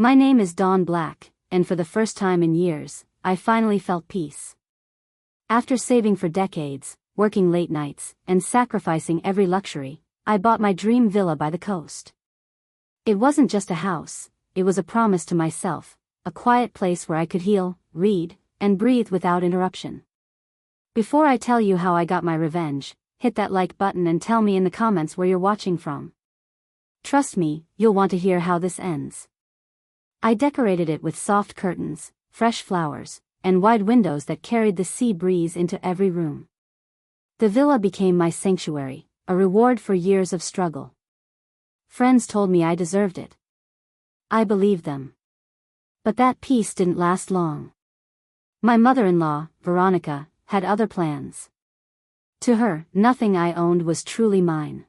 My name is Dawn Black, and for the first time in years, I finally felt peace. After saving for decades, working late nights, and sacrificing every luxury, I bought my dream villa by the coast. It wasn't just a house, it was a promise to myself, a quiet place where I could heal, read, and breathe without interruption. Before I tell you how I got my revenge, hit that like button and tell me in the comments where you're watching from. Trust me, you'll want to hear how this ends. I decorated it with soft curtains, fresh flowers, and wide windows that carried the sea breeze into every room. The villa became my sanctuary, a reward for years of struggle. Friends told me I deserved it. I believed them. But that peace didn't last long. My mother-in-law, Veronica, had other plans. To her, nothing I owned was truly mine.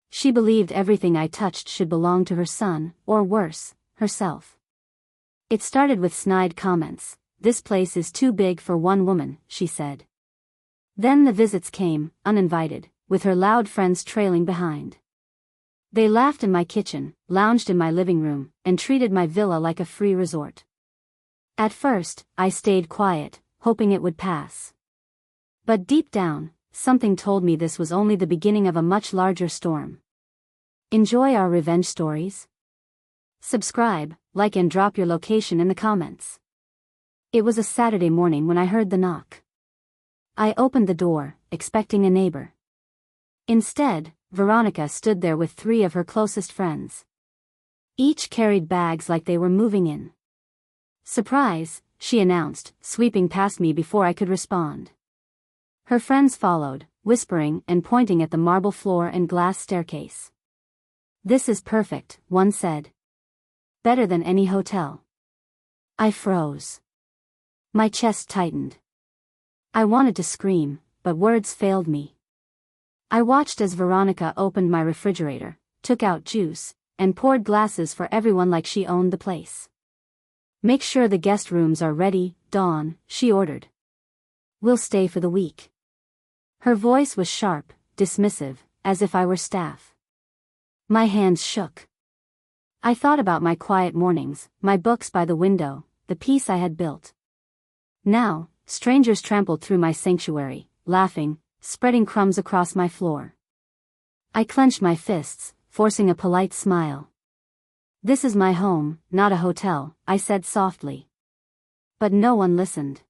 She believed everything I touched should belong to her son, or worse, herself. It started with snide comments. "This place is too big for one woman," she said. Then the visits came, uninvited, with her loud friends trailing behind. They laughed in my kitchen, lounged in my living room, and treated my villa like a free resort. At first, I stayed quiet, hoping it would pass. But deep down, something told me this was only the beginning of a much larger storm. Enjoy our revenge stories? Subscribe, like, and drop your location in the comments. It was a Saturday morning when I heard the knock. I opened the door, expecting a neighbor. Instead, Veronica stood there with 3 of her closest friends. Each carried bags like they were moving in. "Surprise," she announced, sweeping past me before I could respond. Her friends followed, whispering and pointing at the marble floor and glass staircase. "This is perfect," one said. "Better than any hotel." I froze. My chest tightened. I wanted to scream, but words failed me. I watched as Veronica opened my refrigerator, took out juice, and poured glasses for everyone like she owned the place. "Make sure the guest rooms are ready, Dawn," she ordered. "We'll stay for the week." Her voice was sharp, dismissive, as if I were staff. My hands shook. I thought about my quiet mornings, my books by the window, the peace I had built. Now, strangers trampled through my sanctuary, laughing, spreading crumbs across my floor. I clenched my fists, forcing a polite smile. "This is my home, not a hotel," I said softly. But no one listened.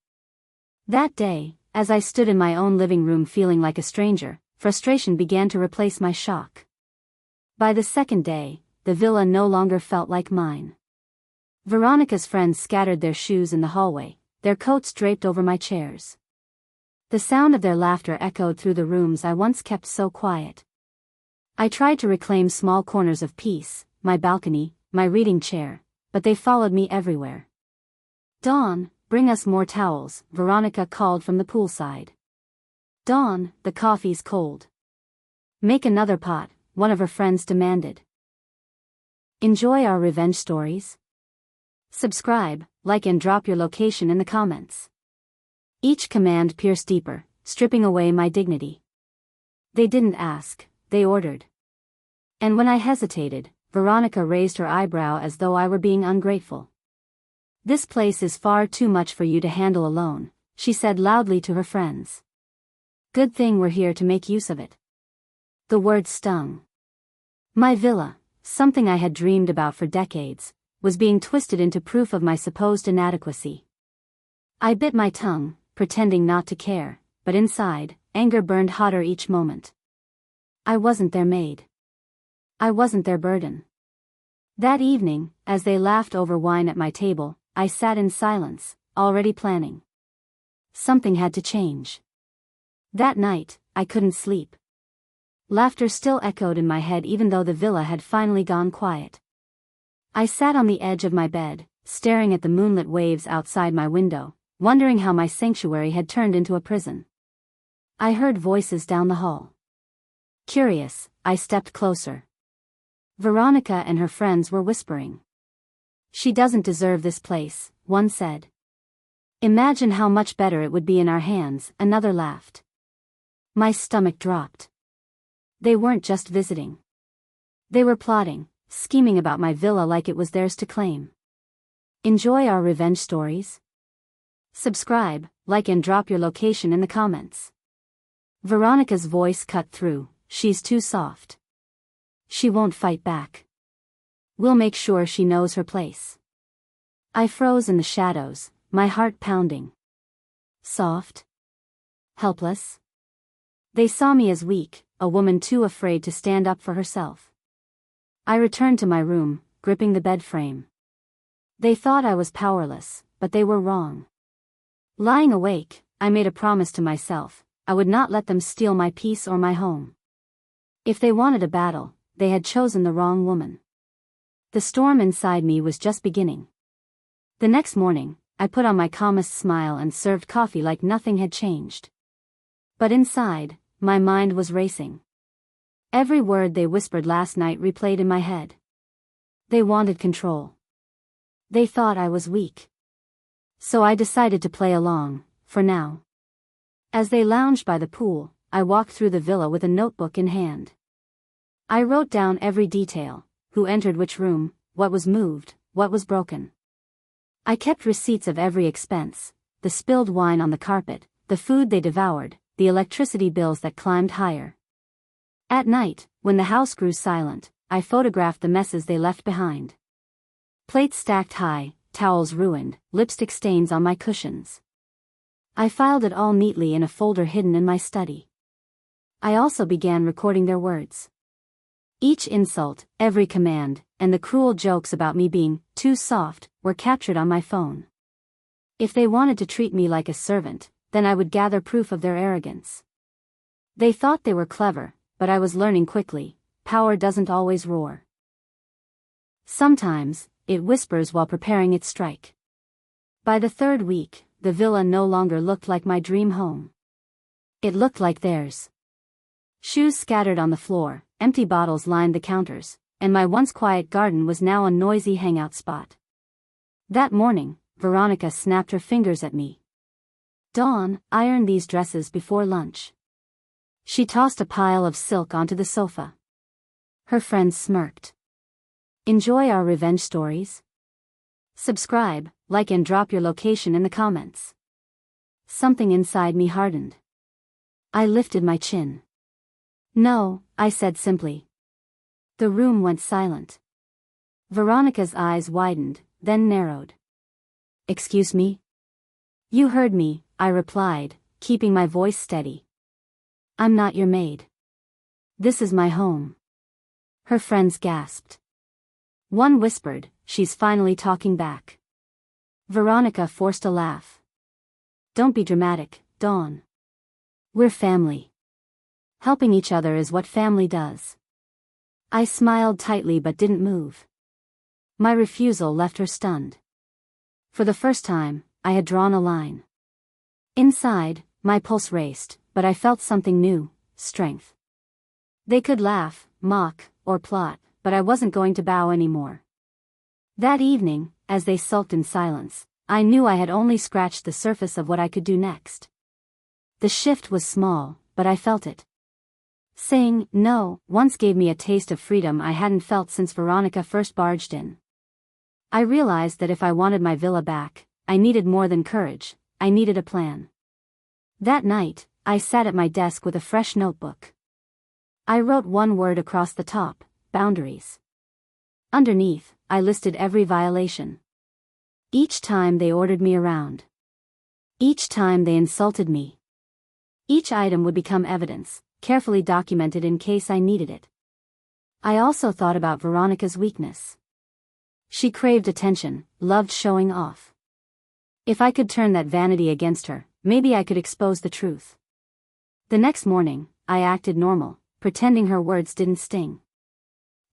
That day, as I stood in my own living room feeling like a stranger, frustration began to replace my shock. By the second day, the villa no longer felt like mine. Veronica's friends scattered their shoes in the hallway, their coats draped over my chairs. The sound of their laughter echoed through the rooms I once kept so quiet. I tried to reclaim small corners of peace, my balcony, my reading chair, but they followed me everywhere. "Dawn, bring us more towels," Veronica called from the poolside. "Dawn, the coffee's cold." "Make another pot," one of her friends demanded. Enjoy our revenge stories? Subscribe, like, and drop your location in the comments. Each command pierced deeper, stripping away my dignity. They didn't ask, they ordered. And when I hesitated, Veronica raised her eyebrow as though I were being ungrateful. "This place is far too much for you to handle alone," she said loudly to her friends. "Good thing we're here to make use of it." The words stung. My villa, something I had dreamed about for decades, was being twisted into proof of my supposed inadequacy. I bit my tongue, pretending not to care, but inside, anger burned hotter each moment. I wasn't their maid. I wasn't their burden. That evening, as they laughed over wine at my table, I sat in silence, already planning. Something had to change. That night, I couldn't sleep. Laughter still echoed in my head even though the villa had finally gone quiet. I sat on the edge of my bed, staring at the moonlit waves outside my window, wondering how my sanctuary had turned into a prison. I heard voices down the hall. Curious, I stepped closer. Veronica and her friends were whispering. "She doesn't deserve this place," one said. "Imagine how much better it would be in our hands," another laughed. My stomach dropped. They weren't just visiting. They were plotting, scheming about my villa like it was theirs to claim. Enjoy our revenge stories? Subscribe, like and drop your location in the comments. Veronica's voice cut through. She's too soft. She won't fight back. We'll make sure she knows her place. I froze in the shadows, my heart pounding. Soft? Helpless? They saw me as weak, a woman too afraid to stand up for herself. I returned to my room, gripping the bed frame. They thought I was powerless, but they were wrong. Lying awake, I made a promise to myself: I would not let them steal my peace or my home. If they wanted a battle, they had chosen the wrong woman. The storm inside me was just beginning. The next morning, I put on my calmest smile and served coffee like nothing had changed. But inside, my mind was racing. Every word they whispered last night replayed in my head. They wanted control. They thought I was weak. So I decided to play along, for now. As they lounged by the pool, I walked through the villa with a notebook in hand. I wrote down every detail: who entered which room, what was moved, what was broken. I kept receipts of every expense: the spilled wine on the carpet, the food they devoured, the electricity bills that climbed higher. At night, when the house grew silent, I photographed the messes they left behind. Plates stacked high, towels ruined, lipstick stains on my cushions. I filed it all neatly in a folder hidden in my study. I also began recording their words. Each insult, every command, and the cruel jokes about me being too soft were captured on my phone. If they wanted to treat me like a servant, then I would gather proof of their arrogance. They thought they were clever, but I was learning quickly: power doesn't always roar. Sometimes, it whispers while preparing its strike. By the third week, the villa no longer looked like my dream home. It looked like theirs. Shoes scattered on the floor, empty bottles lined the counters, and my once quiet garden was now a noisy hangout spot. That morning, Veronica snapped her fingers at me. "Dawn, iron these dresses before lunch." She tossed a pile of silk onto the sofa. Her friends smirked. Enjoy our revenge stories? Subscribe, like and drop your location in the comments. Something inside me hardened. I lifted my chin. "No," I said simply. The room went silent. Veronica's eyes widened, then narrowed. "Excuse me?" "You heard me," I replied, keeping my voice steady. "I'm not your maid. This is my home." Her friends gasped. One whispered, "She's finally talking back." Veronica forced a laugh. "Don't be dramatic, Dawn. We're family. Helping each other is what family does." I smiled tightly but didn't move. My refusal left her stunned. For the first time, I had drawn a line. Inside, my pulse raced, but I felt something new: strength. They could laugh, mock, or plot, but I wasn't going to bow anymore. That evening, as they sulked in silence, I knew I had only scratched the surface of what I could do next. The shift was small, but I felt it. Saying no once gave me a taste of freedom I hadn't felt since Veronica first barged in. I realized that if I wanted my villa back, I needed more than courage, I needed a plan. That night, I sat at my desk with a fresh notebook. I wrote one word across the top: boundaries. Underneath, I listed every violation. Each time they ordered me around. Each time they insulted me. Each item would become evidence, carefully documented in case I needed it. I also thought about Veronica's weakness. She craved attention, loved showing off. If I could turn that vanity against her, maybe I could expose the truth. The next morning, I acted normal, pretending her words didn't sting.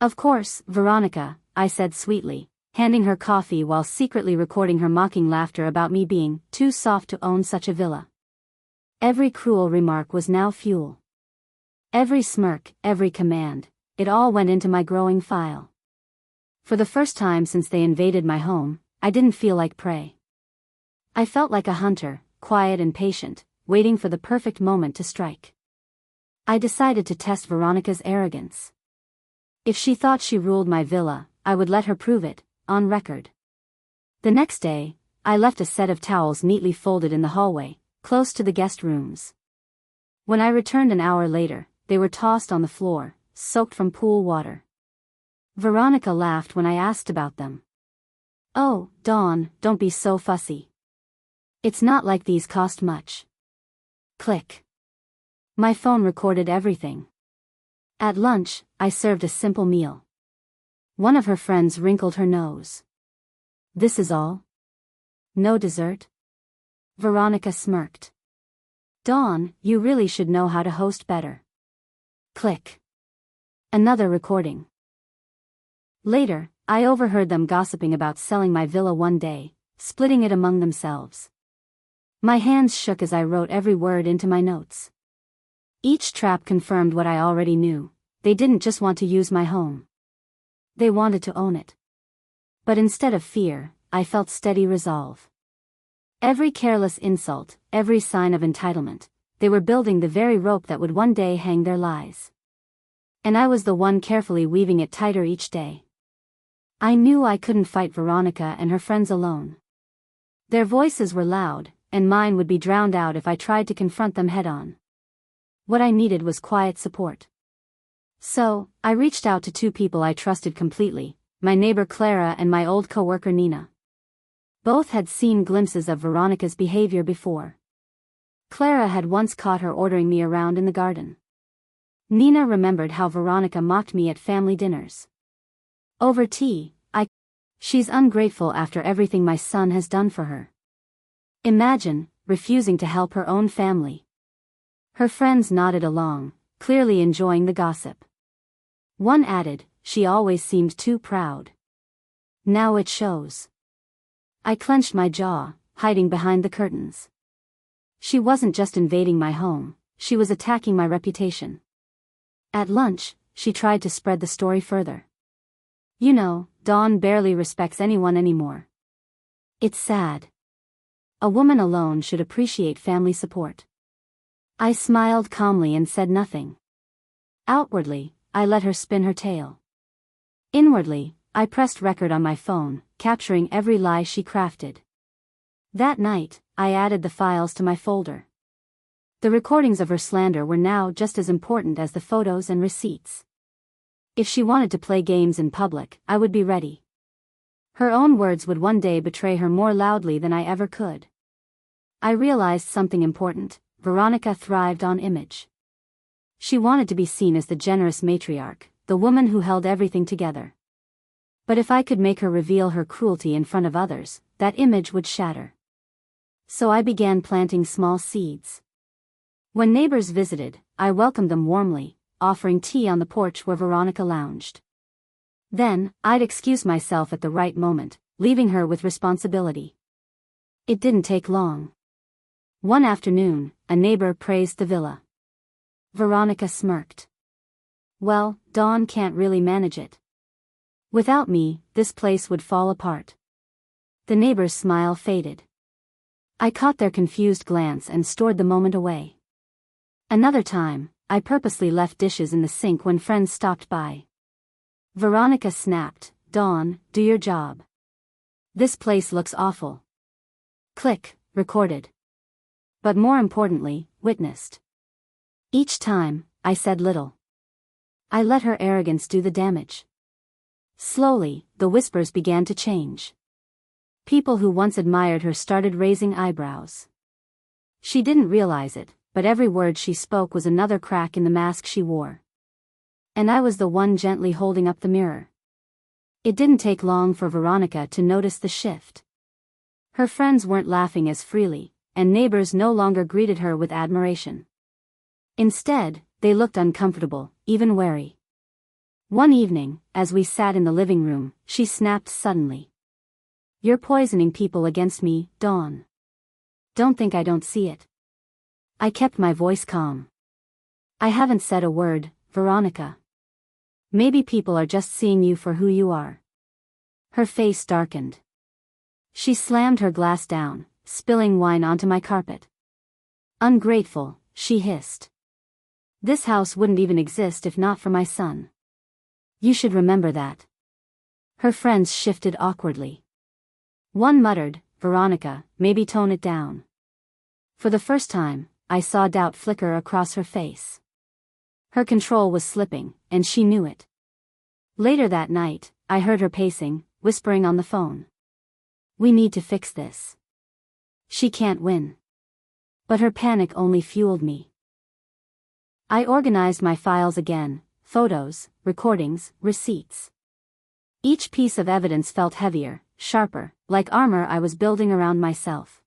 "Of course, Veronica," I said sweetly, handing her coffee while secretly recording her mocking laughter about me being too soft to own such a villa. Every cruel remark was now fuel. Every smirk, every command, it all went into my growing file. For the first time since they invaded my home, I didn't feel like prey. I felt like a hunter, quiet and patient, waiting for the perfect moment to strike. I decided to test Veronica's arrogance. If she thought she ruled my villa, I would let her prove it, on record. The next day, I left a set of towels neatly folded in the hallway, close to the guest rooms. When I returned an hour later, they were tossed on the floor, soaked from pool water. Veronica laughed when I asked about them. "Oh, Dawn, don't be so fussy. It's not like these cost much." Click. My phone recorded everything. At lunch, I served a simple meal. One of her friends wrinkled her nose. "This is all? No dessert?" Veronica smirked. "Dawn, you really should know how to host better." Click. Another recording. Later, I overheard them gossiping about selling my villa one day, splitting it among themselves. My hands shook as I wrote every word into my notes. Each trap confirmed what I already knew: they didn't just want to use my home. They wanted to own it. But instead of fear, I felt steady resolve. Every careless insult, every sign of entitlement, they were building the very rope that would one day hang their lies. And I was the one carefully weaving it tighter each day. I knew I couldn't fight Veronica and her friends alone. Their voices were loud, and mine would be drowned out if I tried to confront them head-on. What I needed was quiet support. So, I reached out to two people I trusted completely, my neighbor Clara and my old coworker Nina. Both had seen glimpses of Veronica's behavior before. Clara had once caught her ordering me around in the garden. Nina remembered how Veronica mocked me at family dinners. Over tea, "She's ungrateful after everything my son has done for her. Imagine, refusing to help her own family." Her friends nodded along, clearly enjoying the gossip. One added, "She always seemed too proud. Now it shows." I clenched my jaw, hiding behind the curtains. She wasn't just invading my home, she was attacking my reputation. At lunch, she tried to spread the story further. "You know, Dawn barely respects anyone anymore. It's sad. A woman alone should appreciate family support." I smiled calmly and said nothing. Outwardly, I let her spin her tale. Inwardly, I pressed record on my phone, capturing every lie she crafted. That night, I added the files to my folder. The recordings of her slander were now just as important as the photos and receipts. If she wanted to play games in public, I would be ready. Her own words would one day betray her more loudly than I ever could. I realized something important: Veronica thrived on image. She wanted to be seen as the generous matriarch, the woman who held everything together. But if I could make her reveal her cruelty in front of others, that image would shatter. So I began planting small seeds. When neighbors visited, I welcomed them warmly, offering tea on the porch where Veronica lounged. Then, I'd excuse myself at the right moment, leaving her with responsibility. It didn't take long. One afternoon, a neighbor praised the villa. Veronica smirked. "Well, Dawn can't really manage it. Without me, this place would fall apart." The neighbor's smile faded. I caught their confused glance and stored the moment away. Another time, I purposely left dishes in the sink when friends stopped by. Veronica snapped, "Dawn, do your job. This place looks awful." Click, recorded. But more importantly, witnessed. Each time, I said little. I let her arrogance do the damage. Slowly, the whispers began to change. People who once admired her started raising eyebrows. She didn't realize it, but every word she spoke was another crack in the mask she wore. And I was the one gently holding up the mirror. It didn't take long for Veronica to notice the shift. Her friends weren't laughing as freely, and neighbors no longer greeted her with admiration. Instead, they looked uncomfortable, even wary. One evening, as we sat in the living room, she snapped suddenly. "You're poisoning people against me, Dawn. Don't think I don't see it." I kept my voice calm. "I haven't said a word, Veronica. Maybe people are just seeing you for who you are." Her face darkened. She slammed her glass down, spilling wine onto my carpet. "Ungrateful," she hissed. "This house wouldn't even exist if not for my son. You should remember that." Her friends shifted awkwardly. One muttered, "Veronica, maybe tone it down." For the first time, I saw doubt flicker across her face. Her control was slipping, and she knew it. Later that night, I heard her pacing, whispering on the phone. "We need to fix this. She can't win." But her panic only fueled me. I organized my files again, photos, recordings, receipts. Each piece of evidence felt heavier, sharper, like armor I was building around myself.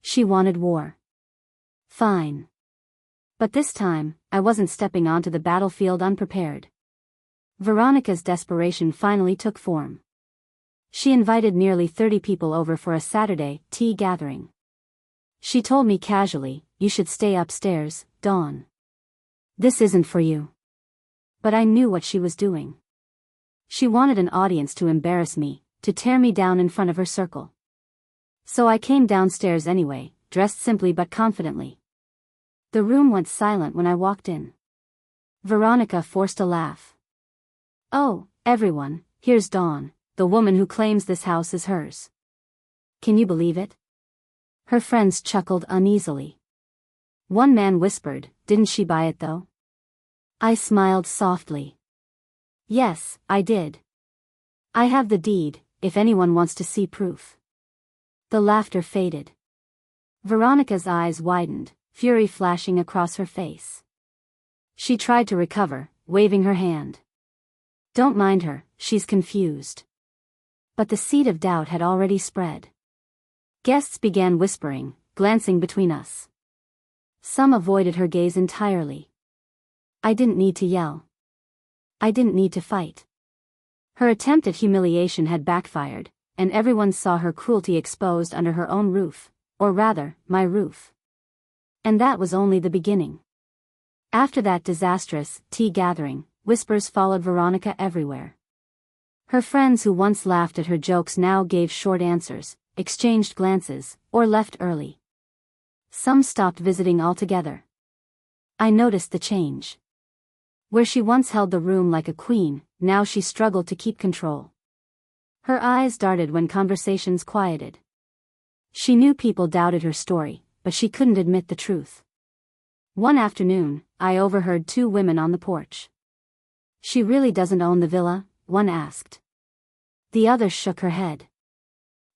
She wanted war. Fine. But this time, I wasn't stepping onto the battlefield unprepared. Veronica's desperation finally took form. She invited nearly 30 people over for a Saturday tea gathering. She told me casually, "You should stay upstairs, Dawn. This isn't for you." But I knew what she was doing. She wanted an audience to embarrass me, to tear me down in front of her circle. So I came downstairs anyway, dressed simply but confidently. The room went silent when I walked in. Veronica forced a laugh. "Oh, everyone, here's Dawn, the woman who claims this house is hers. Can you believe it?" Her friends chuckled uneasily. One man whispered, "Didn't she buy it though?" I smiled softly. "Yes, I did. I have the deed, if anyone wants to see proof." The laughter faded. Veronica's eyes widened, fury flashing across her face. She tried to recover, waving her hand. "Don't mind her, she's confused." But the seed of doubt had already spread. Guests began whispering, glancing between us. Some avoided her gaze entirely. I didn't need to yell. I didn't need to fight. Her attempt at humiliation had backfired, and everyone saw her cruelty exposed under her own roof, or rather, my roof. And that was only the beginning. After that disastrous tea gathering, whispers followed Veronica everywhere. Her friends who once laughed at her jokes now gave short answers, exchanged glances, or left early. Some stopped visiting altogether. I noticed the change. Where she once held the room like a queen, now she struggled to keep control. Her eyes darted when conversations quieted. She knew people doubted her story, but she couldn't admit the truth. One afternoon, I overheard two women on the porch. "She really doesn't own the villa?" one asked. The other shook her head.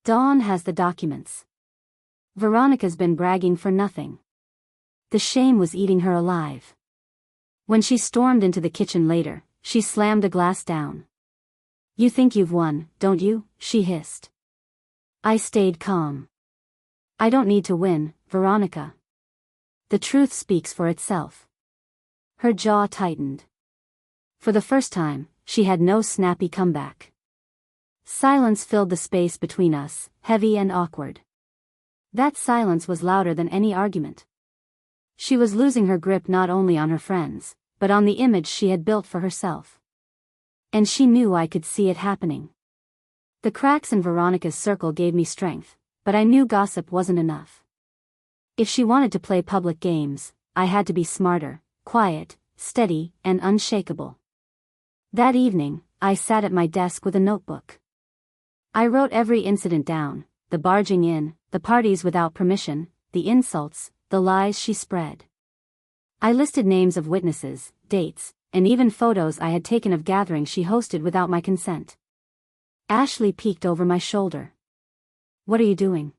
"Dawn has the documents. Veronica's been bragging for nothing." The shame was eating her alive. When she stormed into the kitchen later, she slammed a glass down. "You think you've won, don't you?" she hissed. I stayed calm. "I don't need to win, Veronica. The truth speaks for itself." Her jaw tightened. For the first time, she had no snappy comeback. Silence filled the space between us, heavy and awkward. That silence was louder than any argument. She was losing her grip not only on her friends, but on the image she had built for herself. And she knew I could see it happening. The cracks in Veronica's circle gave me strength, but I knew gossip wasn't enough. If she wanted to play public games, I had to be smarter, quiet, steady, and unshakable. That evening, I sat at my desk with a notebook. I wrote every incident down, the barging in, the parties without permission, the insults, the lies she spread. I listed names of witnesses, dates, and even photos I had taken of gatherings she hosted without my consent. Ashley peeked over my shoulder. "What are you doing?"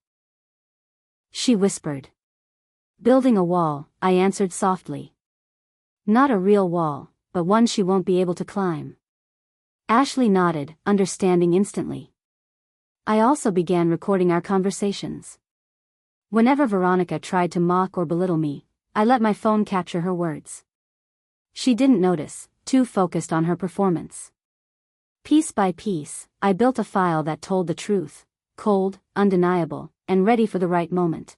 she whispered. "Building a wall," I answered softly. "Not a real wall, but one she won't be able to climb." Ashley nodded, understanding instantly. I also began recording our conversations. Whenever Veronica tried to mock or belittle me, I let my phone capture her words. She didn't notice, too focused on her performance. Piece by piece, I built a file that told the truth, cold, undeniable, and ready for the right moment.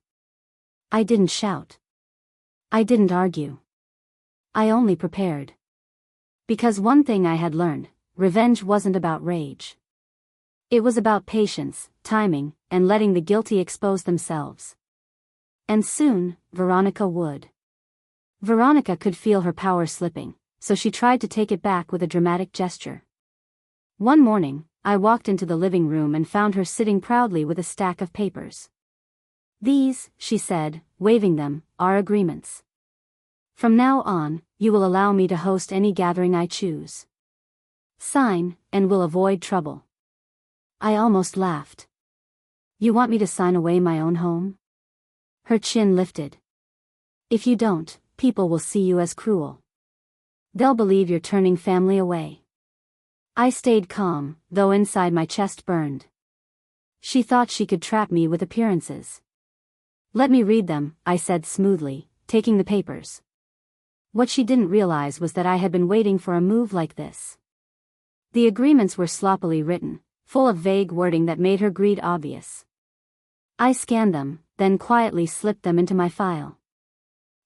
I didn't shout. I didn't argue. I only prepared. Because one thing I had learned, revenge wasn't about rage. It was about patience, timing, and letting the guilty expose themselves. And soon, Veronica would. Veronica could feel her power slipping, so she tried to take it back with a dramatic gesture. One morning, I walked into the living room and found her sitting proudly with a stack of papers. "These," she said, waving them, "are agreements. From now on, you will allow me to host any gathering I choose. Sign, and we'll avoid trouble." I almost laughed. "You want me to sign away my own home?" Her chin lifted. "If you don't, people will see you as cruel. They'll believe you're turning family away." I stayed calm, though inside my chest burned. She thought she could trap me with appearances. "Let me read them," I said smoothly, taking the papers. What she didn't realize was that I had been waiting for a move like this. The agreements were sloppily written, full of vague wording that made her greed obvious. I scanned them, then quietly slipped them into my file.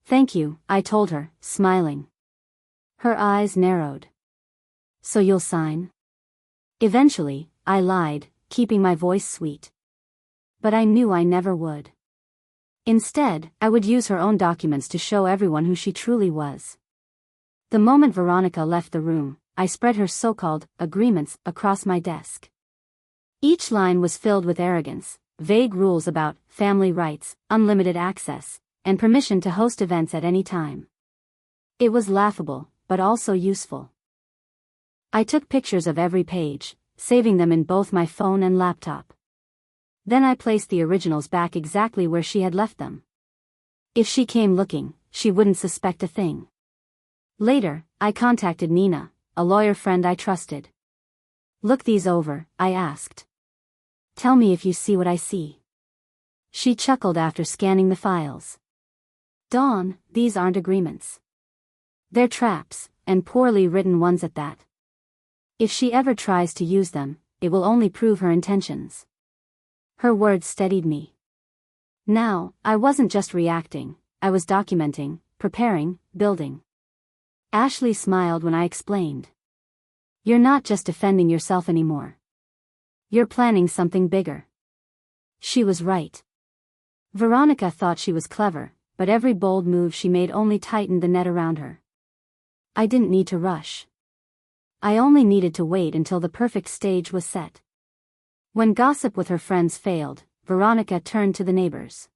"Thank you," I told her, smiling. Her eyes narrowed. "So you'll sign?" "Eventually," I lied, keeping my voice sweet. But I knew I never would. Instead, I would use her own documents to show everyone who she truly was. The moment Veronica left the room, I spread her so-called agreements across my desk. Each line was filled with arrogance, vague rules about family rights, unlimited access, and permission to host events at any time. It was laughable, but also useful. I took pictures of every page, saving them in both my phone and laptop. Then I placed the originals back exactly where she had left them. If she came looking, she wouldn't suspect a thing. Later, I contacted Nina, a lawyer friend I trusted. "Look these over," I asked. "Tell me if you see what I see." She chuckled after scanning the files. "Dawn, these aren't agreements. They're traps, and poorly written ones at that. If she ever tries to use them, it will only prove her intentions." Her words steadied me. Now, I wasn't just reacting, I was documenting, preparing, building. Ashley smiled when I explained. "You're not just defending yourself anymore. You're planning something bigger." She was right. Veronica thought she was clever, but every bold move she made only tightened the net around her. I didn't need to rush. I only needed to wait until the perfect stage was set. When gossip with her friends failed, Veronica turned to the neighbors.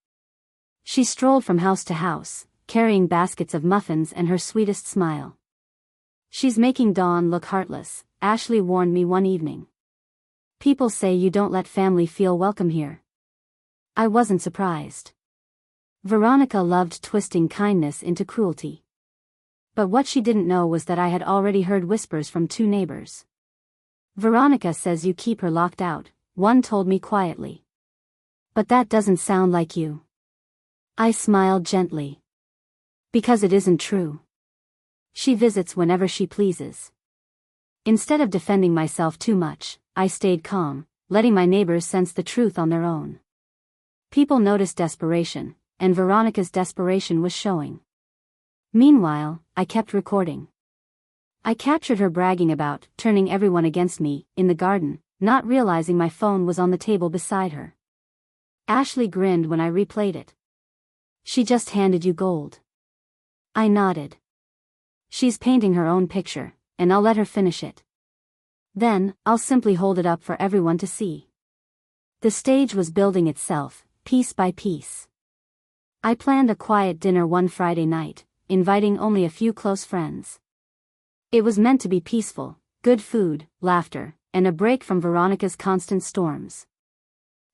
She strolled from house to house, carrying baskets of muffins and her sweetest smile. "She's making Dawn look heartless," Ashley warned me one evening. "People say you don't let family feel welcome here." I wasn't surprised. Veronica loved twisting kindness into cruelty. But what she didn't know was that I had already heard whispers from 2 neighbors. "Veronica says you keep her locked out," one told me quietly. "But that doesn't sound like you." I smiled gently. "Because it isn't true. She visits whenever she pleases." Instead of defending myself too much, I stayed calm, letting my neighbors sense the truth on their own. People noticed desperation, and Veronica's desperation was showing. Meanwhile, I kept recording. I captured her bragging about turning everyone against me in the garden, not realizing my phone was on the table beside her. Ashley grinned when I replayed it. "She just handed you gold." I nodded. "She's painting her own picture, and I'll let her finish it. Then, I'll simply hold it up for everyone to see." The stage was building itself, piece by piece. I planned a quiet dinner one Friday night, inviting only a few close friends. It was meant to be peaceful, good food, laughter, and a break from Veronica's constant storms.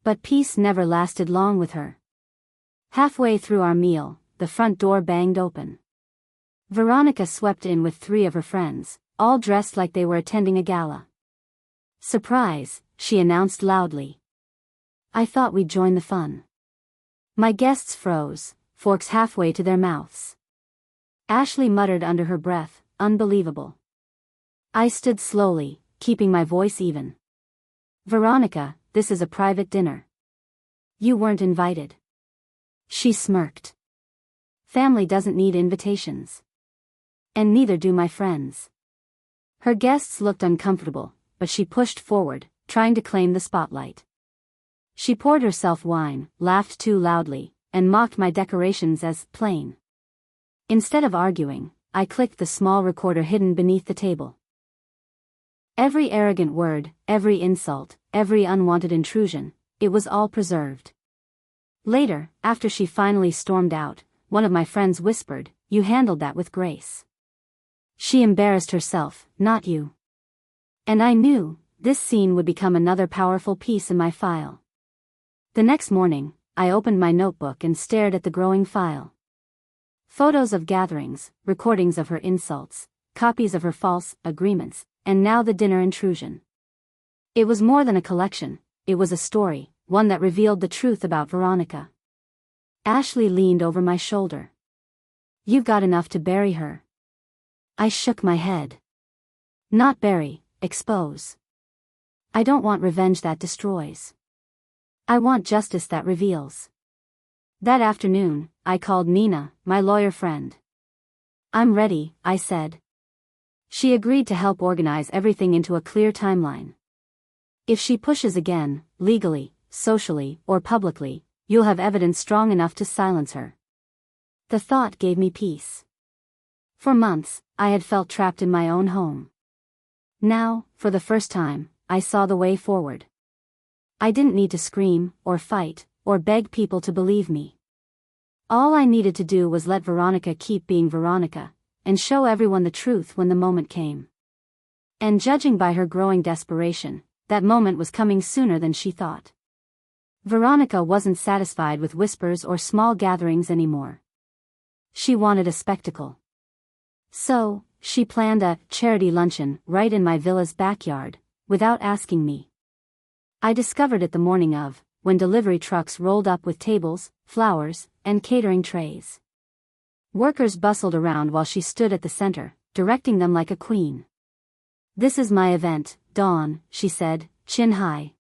But peace never lasted long with her. Halfway through our meal, the front door banged open. Veronica swept in with 3 of her friends, all dressed like they were attending a gala. "Surprise," she announced loudly. "I thought we'd join the fun." My guests froze, forks halfway to their mouths. Ashley muttered under her breath, "Unbelievable." I stood slowly, keeping my voice even. "Veronica, this is a private dinner. You weren't invited." She smirked. "Family doesn't need invitations. And neither do my friends." Her guests looked uncomfortable, but she pushed forward, trying to claim the spotlight. She poured herself wine, laughed too loudly, and mocked my decorations as plain. Instead of arguing, I clicked the small recorder hidden beneath the table. Every arrogant word, every insult, every unwanted intrusion, it was all preserved. Later, after she finally stormed out, one of my friends whispered, "You handled that with grace. She embarrassed herself, not you." And I knew, this scene would become another powerful piece in my file. The next morning, I opened my notebook and stared at the growing file. Photos of gatherings, recordings of her insults, copies of her false agreements, and now the dinner intrusion. It was more than a collection, it was a story, one that revealed the truth about Veronica. Ashley leaned over my shoulder. "You've got enough to bury her." I shook my head. "Not bury, expose. I don't want revenge that destroys. I want justice that reveals." That afternoon, I called Nina, my lawyer friend. "I'm ready," I said. She agreed to help organize everything into a clear timeline. "If she pushes again, legally, socially, or publicly, you'll have evidence strong enough to silence her." The thought gave me peace. For months, I had felt trapped in my own home. Now, for the first time, I saw the way forward. I didn't need to scream, or fight, or beg people to believe me. All I needed to do was let Veronica keep being Veronica, and show everyone the truth when the moment came. And judging by her growing desperation, that moment was coming sooner than she thought. Veronica wasn't satisfied with whispers or small gatherings anymore. She wanted a spectacle. So, she planned a charity luncheon right in my villa's backyard, without asking me. I discovered it the morning of, when delivery trucks rolled up with tables, flowers, and catering trays. Workers bustled around while she stood at the center, directing them like a queen. "This is my event, Dawn," she said, chin high.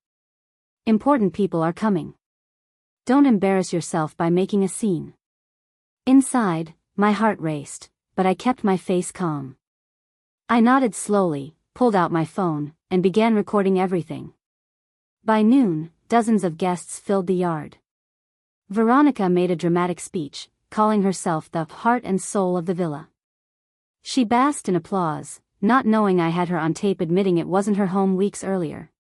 "Important people are coming. Don't embarrass yourself by making a scene." Inside, my heart raced, but I kept my face calm. I nodded slowly, pulled out my phone, and began recording everything. By noon, dozens of guests filled the yard. Veronica made a dramatic speech, calling herself the heart and soul of the villa. She basked in applause, not knowing I had her on tape admitting it wasn't her home weeks earlier.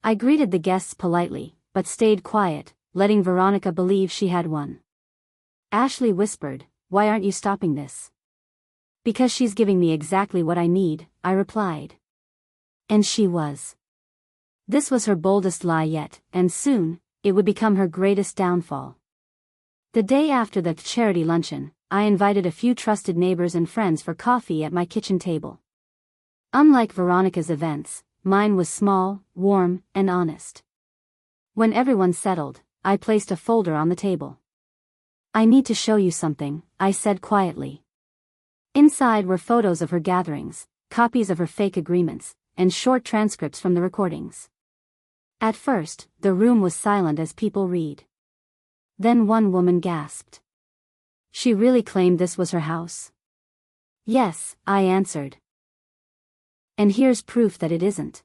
I greeted the guests politely, but stayed quiet, letting Veronica believe she had won. Ashley whispered, "Why aren't you stopping this?" "Because she's giving me exactly what I need," I replied. And she was. This was her boldest lie yet, and soon, it would become her greatest downfall. The day after the charity luncheon, I invited a few trusted neighbors and friends for coffee at my kitchen table. Unlike Veronica's events, mine was small, warm, and honest. When everyone settled, I placed a folder on the table. "I need to show you something," I said quietly. Inside were photos of her gatherings, copies of her fake agreements, and short transcripts from the recordings. At first, the room was silent as people read. Then one woman gasped. "She really claimed this was her house?" "Yes," I answered. "And here's proof that it isn't."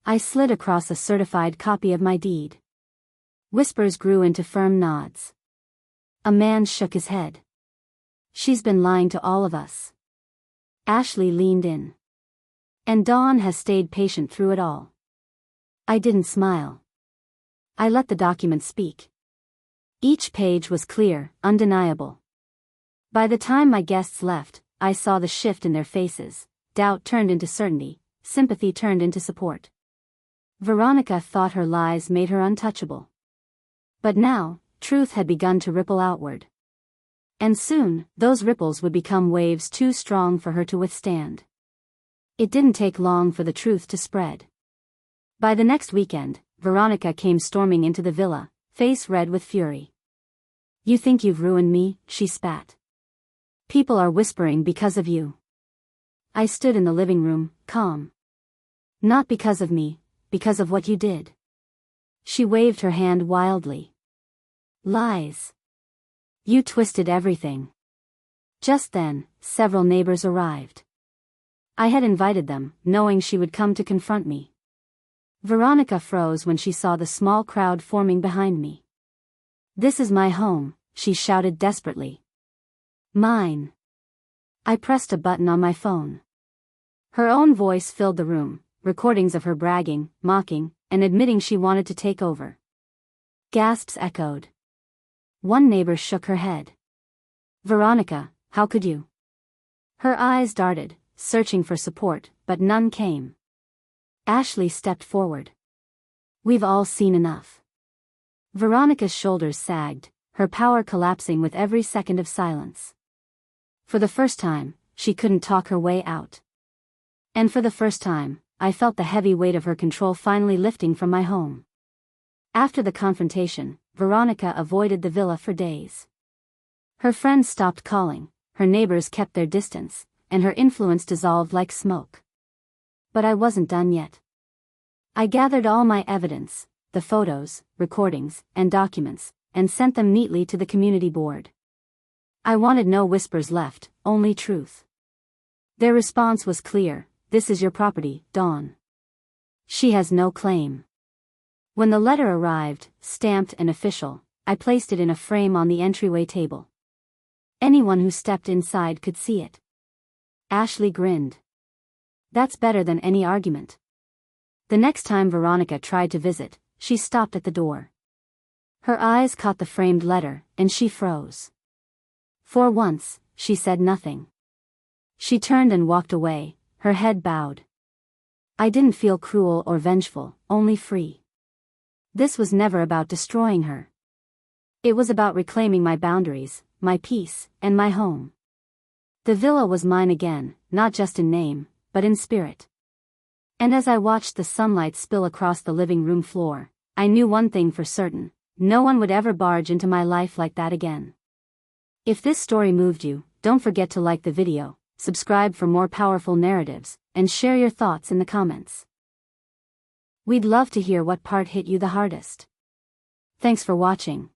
I slid across a certified copy of my deed. Whispers grew into firm nods. A man shook his head. "She's been lying to all of us." Ashley leaned in. "And Dawn has stayed patient through it all." I didn't smile. I let the document speak. Each page was clear, undeniable. By the time my guests left, I saw the shift in their faces. Doubt turned into certainty, sympathy turned into support. Veronica thought her lies made her untouchable. But now, truth had begun to ripple outward. And soon, those ripples would become waves too strong for her to withstand. It didn't take long for the truth to spread. By the next weekend, Veronica came storming into the villa, face red with fury. "You think you've ruined me," she spat. "People are whispering because of you." I stood in the living room, calm. "Not because of me, because of what you did." She waved her hand wildly. "Lies. You twisted everything." Just then, several neighbors arrived. I had invited them, knowing she would come to confront me. Veronica froze when she saw the small crowd forming behind me. "This is my home," she shouted desperately. "Mine." I pressed a button on my phone. Her own voice filled the room, recordings of her bragging, mocking, and admitting she wanted to take over. Gasps echoed. One neighbor shook her head. "Veronica, how could you?" Her eyes darted, searching for support, but none came. Ashley stepped forward. "We've all seen enough." Veronica's shoulders sagged, her power collapsing with every second of silence. For the first time, she couldn't talk her way out. And for the first time, I felt the heavy weight of her control finally lifting from my home. After the confrontation, Veronica avoided the villa for days. Her friends stopped calling, her neighbors kept their distance, and her influence dissolved like smoke. But I wasn't done yet. I gathered all my evidence, the photos, recordings, and documents, and sent them neatly to the community board. I wanted no whispers left, only truth. Their response was clear: "This is your property, Dawn. She has no claim." When the letter arrived, stamped and official, I placed it in a frame on the entryway table. Anyone who stepped inside could see it. Ashley grinned. "That's better than any argument." The next time Veronica tried to visit, she stopped at the door. Her eyes caught the framed letter, and she froze. For once, she said nothing. She turned and walked away, her head bowed. I didn't feel cruel or vengeful, only free. This was never about destroying her. It was about reclaiming my boundaries, my peace, and my home. The villa was mine again, not just in name, but in spirit. And as I watched the sunlight spill across the living room floor, I knew one thing for certain: no one would ever barge into my life like that again. If this story moved you, don't forget to like the video, subscribe for more powerful narratives, and share your thoughts in the comments. We'd love to hear what part hit you the hardest. Thanks for watching.